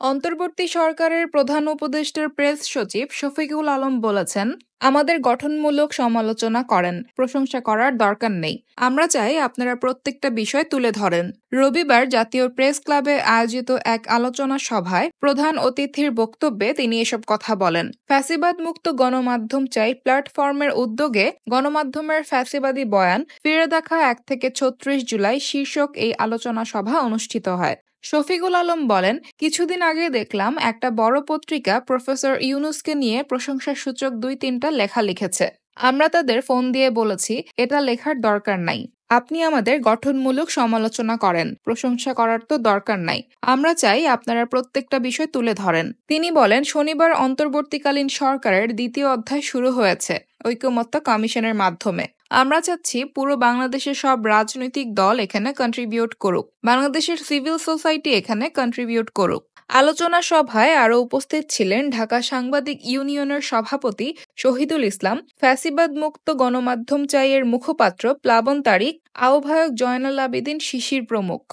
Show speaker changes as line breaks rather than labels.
অন্তর্বর্তী সরকারের প্রধান উপদেষ্টার প্রেস সচিব শফিকুল আলম বলেছেন, আমাদের গঠনমূলক সমালোচনা করেন, প্রশংসা করার দরকার নেই। আমরা চাই আপনারা প্রত্যেকটা বিষয় তুলে ধরেন। রবিবার জাতীয় প্রেস ক্লাবে আয়োজিত এক আলোচনা সভায় প্রধান অতিথির বক্তব্যে তিনি এসব কথা বলেন। ফ্যাসিবাদ মুক্ত গণমাধ্যম চাই প্ল্যাটফর্মের উদ্যোগে গণমাধ্যমের ফ্যাসিবাদী বয়ান ফিরে দেখা 1 থেকে 36 জুলাই শীর্ষক এই আলোচনা সভা অনুষ্ঠিত হয়। শফিকুল আলম বলেন, কিছুদিন আগে দেখলাম একটা বড় পত্রিকা প্রফেসর ইউনূসকে নিয়ে প্রশংসাসূচক 2-3টা লেখা লিখেছে। আমরা তাদের ফোন দিয়ে বলেছি, এটা লেখার দরকার নাই। আপনি আমাদের গঠনমূলক সমালোচনা করেন, প্রশংসা করার তো দরকার নাই। আমরা চাই আপনারা প্রত্যেকটা বিষয় তুলে ধরেন। তিনি বলেন, শনিবার অন্তর্বর্তীকালীন সরকারের 2য় অধ্যায় শুরু হয়েছে ঐকমত্য কমিশনের মাধ্যমে। আমরা চাচ্ছি পুরো বাংলাদেশের সব রাজনৈতিক দল এখানে কন্ট্রিবিউট করুক, বাংলাদেশের সিভিল সোসাইটি এখানে কন্ট্রিবিউট করুক। আলোচনা সভায় আরও উপস্থিত ছিলেন ঢাকা সাংবাদিক ইউনিয়নের সভাপতি শহীদুল ইসলাম, ফ্যাসিবাদ মুক্ত গণমাধ্যম চাই এর মুখপাত্র প্লাবন তারিক, আহ্বায়ক জয়নাল আবেদীন শিশির প্রমুখ।